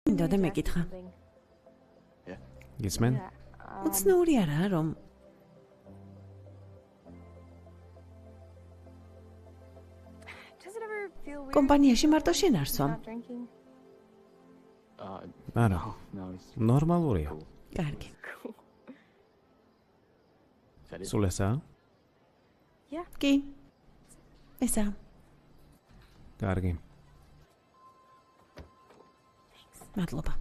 მინდა და მეკითხა. გისმენ? უცნაური არაა, რომ კომპანიაში მარტო შენ არ სვამ. არა. ნორმალურია. კარგი. სულ ესაა? კი. ესაა. კარგი. მადლობა.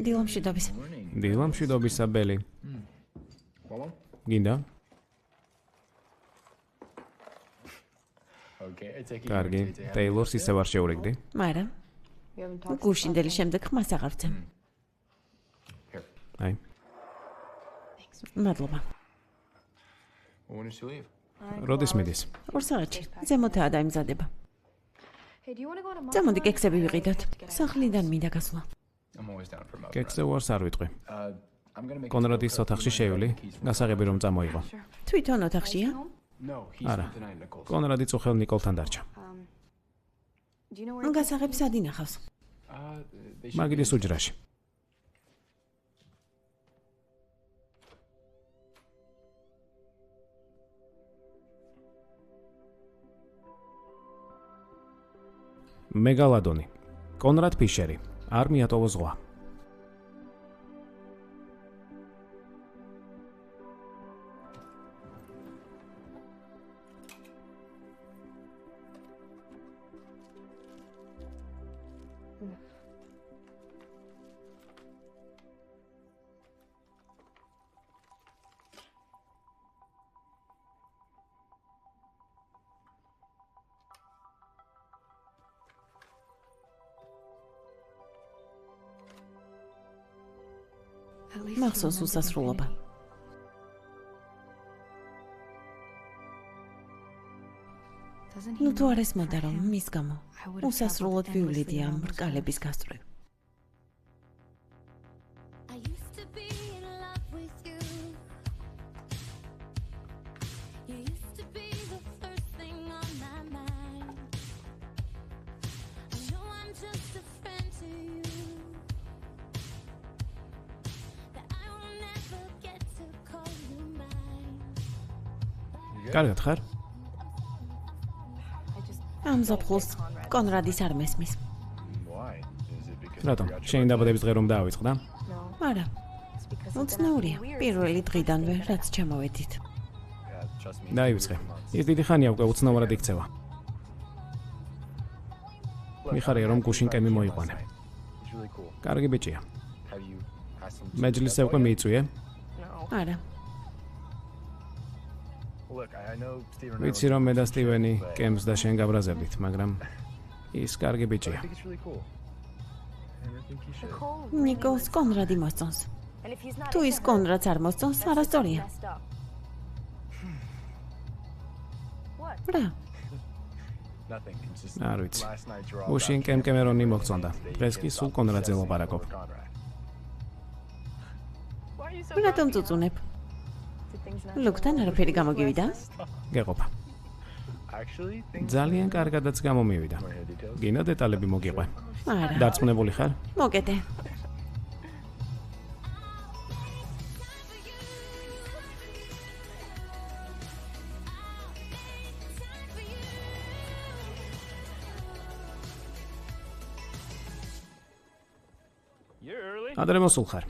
დილამშვიდობის. დილამშვიდობისა, ბელი. გინდა? კარგი. ტეილორს ისევ არ შეურიგდი? მაგრამ გუშინდელი შემდეგ ხმას აღარ ვცემ. აი. მადლობა. როდის მიდის? 2 საათში. ზემოთაა დაიმზადება. ზემოდი კექსები ვიყიდოთ. სახლიდან მინდა გასვლა. კექსზე უარს არ ვიტყვი. კონრადის ოთახში შევლი, გასაღები რომ წამოიღო. თვითონ ოთახშია? არა. კონრადი წუხელ ნიკოლთან დარჩა. გასაღებს სად ინახავს? მაგიდის უჯრაში. მეგალადონი. კონრად ფიშერი. არ მიატოვო ზღვა. მახსოვს უსასრულობა. ნუ თუ არ ესმოდა რომ მის გამო უსასრულოდ ვივლიდი ამ რკალების გასწვრივ. კარგად ხარ? ამ ზაფხულს კონრადის არ მესმის. რატომ? შენი დაბადების დღე რომ დაავიწყდა? არა. უცნაურია. პირველი დღიდანვე რაც ჩამოვედით. დაივიწყე. ის დიდი ხანია უკვე უცნაურად იქცევა. მიხარია რომ გუშინ კემი მოიყვანე. კარგი ბიჭია. მეჯლისზე უკვე მიიწვიე? არა. ვიცი რომ მე და სტივენი კემს და შენ გაბრაზებდით, მაგრამ ის კარგი ბიჭია. ნიკოლს კონრადი მოსწონს. თუ ის კონრადს არ მოსწონს, არასწორია. რა? არ ვიცი. გუშინ კემერონი მოგწონდა. დღეს კი სულ კონრადზე ლაპარაკობ. რატომ წუწუნებ? ლუკთან არაფერი გამოგივიდა? გეყოფა. ძალიან კარგადაც გამომივიდა. გინდა დეტალები მოგიყვე? არა. დარწმუნებული ხარ? მოკეთე. ადრე მოსულ ხარ.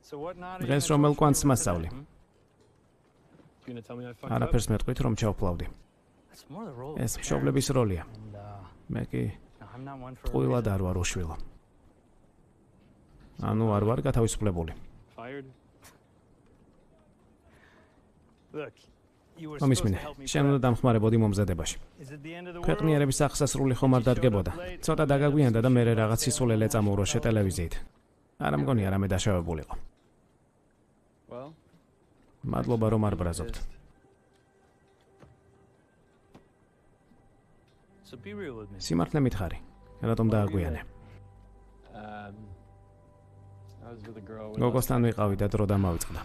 დღეს რომელ კვანტს მასწავლი? არაფერს მეტყვით რომ ჩავფლავდი. ეს მშობლების როლია. მე კი ტყუილად არ ვარ უშვილო. ანუ არ ვარ გათავისუფლებული. მომისმინე, შენ უნდა დამხმარებოდი მომზადებაში. ქვეყნიერების აღსასრული ხომ არ დადგებოდა. ცოტა დაგაგვიანდა და მერე რაღაც სისულელე წამოუროშე ტელევიზიით. არ მგონია რამე დაშავებულიყო. მადლობა რომ არ ბრაზობთ. სიმართლე მითხარი, რატომ დააგვიანე? გოგოსთან ვიყავი და დრო დამავიწყდა.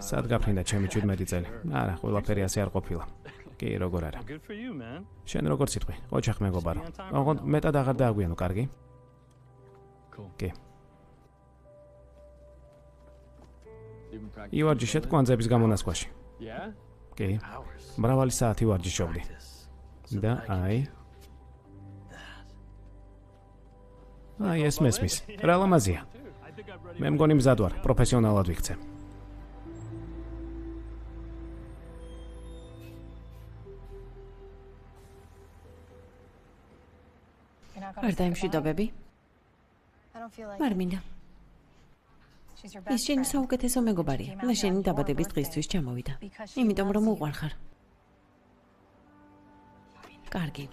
სად გაფრინდა ჩემი 17 წელი? არა, ყველაფერი ასე არ ყოფილა. კი, როგორ არა. შენ როგორ სიტყვი? ოჩახ მეგობარო. ოღონდ მეტად აღარ დააგვიანო, კარგი? კი. ივარჯიშეთ კვანძების გამონასკვაში. კი. მრავალი საათი ვარჯიშობდი. და აი ეს მესმის. რა ლამაზია. მე მგონი მზად ვარ, პროფესიონალად ვიქცე. არ დაიმშვიდობები? არ მინდა. ის შენი საუკეთესო მეგობარია და შენი დაბადების დღისთვის ჩამოვიდა. იმიტომ რომ უყვარხარ. კარგი.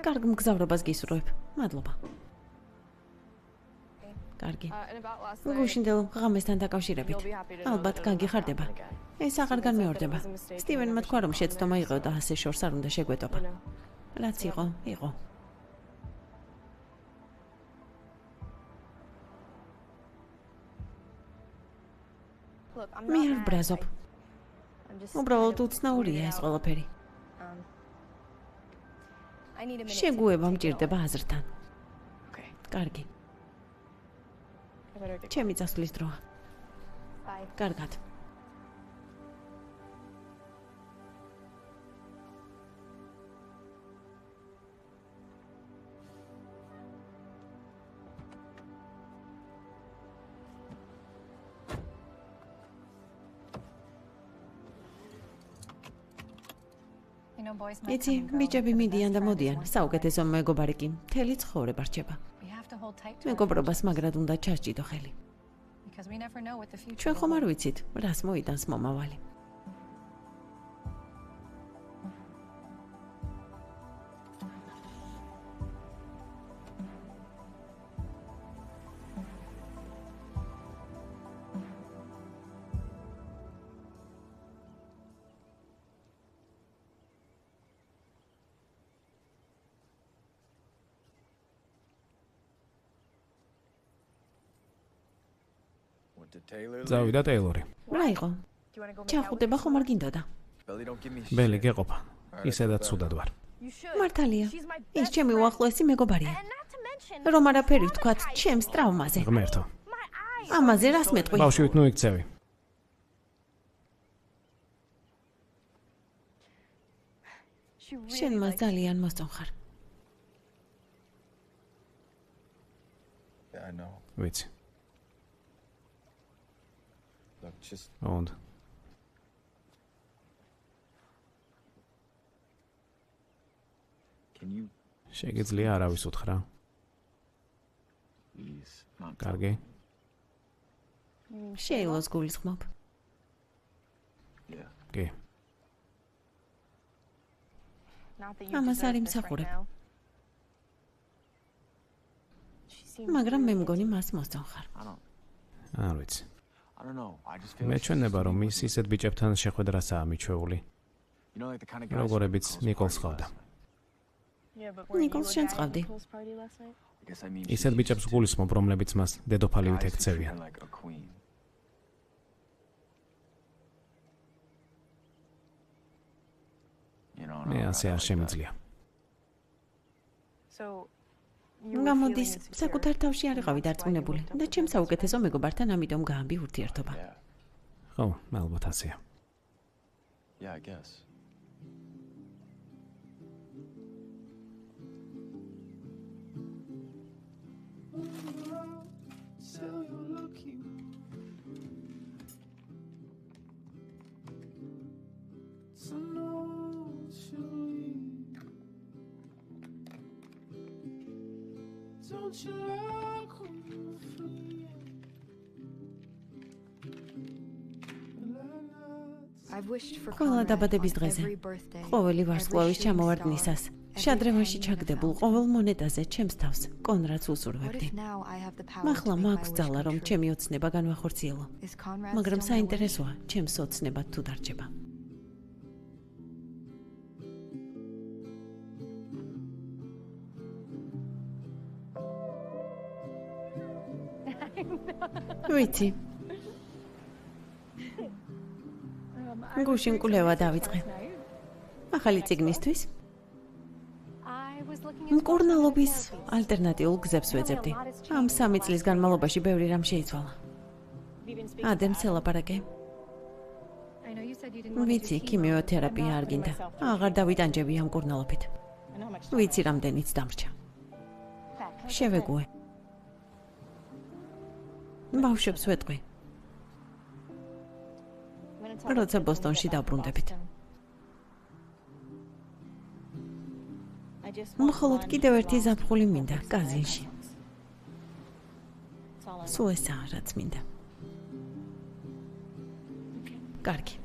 კარგ მგზავრობას გისურვებ. მადლობა. კარგი. გუშინდელ ღამესთან დაკავშირებით. ალბათ გაგიხარდება. ეს აღარ განმეორდება. სტივენმა თქვა რომ შეცდომა იყო და ასე შორს არ უნდა შეგვეტობა. რაც იყო, იყო. მე არ ბრაზობ. უბრალოდ უცნაურია ეს ყველაფერი. შეგუება მჭირდება აზრთან. კარგი. ჩემი წასვლის დროა. კარგად. იცი, ბიჭები მიდიან და მოდიან, საუკეთესო მეგობარი კი მთელი ცხოვრება რჩება. მეგობრობას მაგრად უნდა ჩასჭიდო ხელი. ჩვენ ხომ არ ვიცით, რას მოიტანს მომავალი. წავიდა ტეილორი. რა იყო? ჩახუტება ხომ არ გინდოდა? ბელი გეყოფა. ისედაც ცუდად ვარ. მართალია. ის ჩემი უახლოესი მეგობარია. რომ არაფერი ვთქვათ ჩემს ტრავმაზე. ღმერთო. ამაზე რას მეტყვი? ბავშვით ნუ იქცევი. შენ მას ძალიან მოსწონხარ. ვიცი. Und შეგიძლია არავის უთხრა? კარგი. შეილოს გულისხმობ. კი. ამას არ იმსახურებ. მაგრამ მე მგონი მას მოსწონხარ. არ ვიცი. მეჩვენება რომ ის ისეთ ბიჭებთან შეხვედრასაა მიჩვეული. როგორებიც ნიკოლს ყავდა. ნიკოლს შენს ყავდი. ისეთ ბიჭებს გულისხმობ, რომლებიც მას დედოფალივით ექცევიან. მე ასე არ შემიძლია. გამოდის, საკუთარ თავში არ იყავი დარწმუნებული და ჩემს საუკეთესო მეგობართან ამიტომ გაამბი ურთიერთობა. ხო, ალბათ ასეა. Don't you like when you're free? ყველა დაბადების დღეზე, ყოველი ვარსკვლავის ჩამოვარდნისას, შადრევანში ჩაგდებულ ყოველ მონეტაზე ჩემს თავს კონრადს უსურვებდი. მახლა მაქვს ძალა, რომ ჩემი ოცნება განვახორციელო, მაგრამ საინტერესოა, ჩემს ოცნებად თუ დარჩება. ვიცი. გუშინ კვლევა დავიწყე. ახალი წიგნისთვის. მკურნალობის ალტერნატიულ გზებს ვეძებდი. ამ 3 წლის განმავლობაში ბევრი რამ შეიცვალა. ადემს ელაპარაკე. ვიცი, ქიმიოთერაპია არ გინდა. აღარ დავიტანჯები ამ მკურნალობით. ვიცი, რამდენიც დამრჩა. შევეგუე. ბავშვებს ვეტყვი. როცა ბოსტონში დაბრუნდებით. მხოლოდ კიდევ ერთი ზაფხული მინდა კაზინში. სულ ესაა, რაც მინდა. კარგი.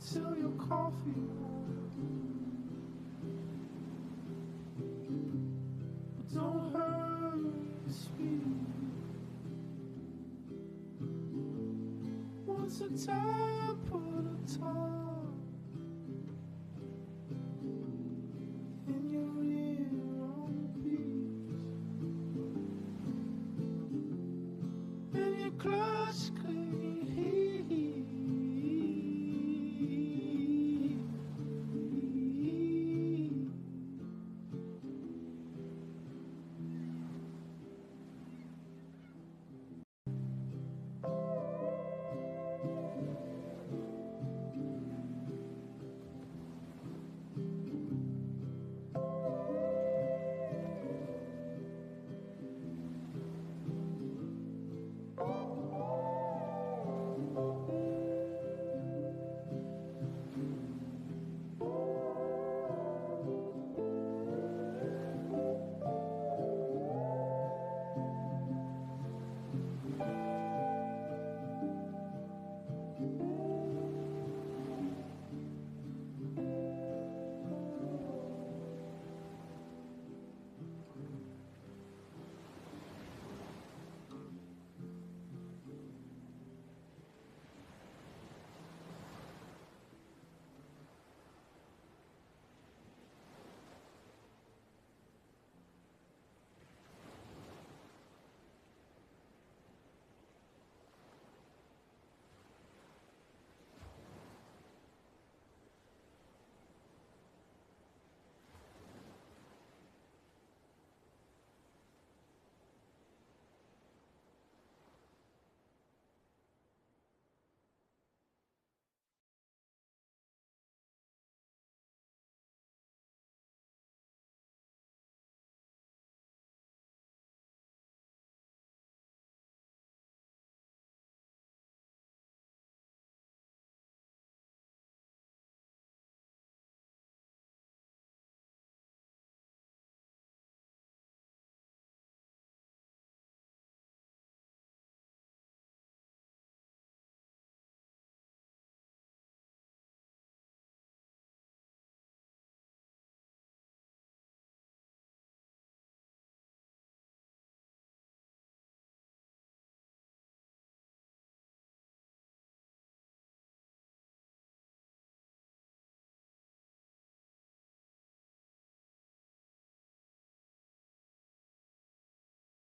Till your coffee don't hurt your speed. Once a time, put a time.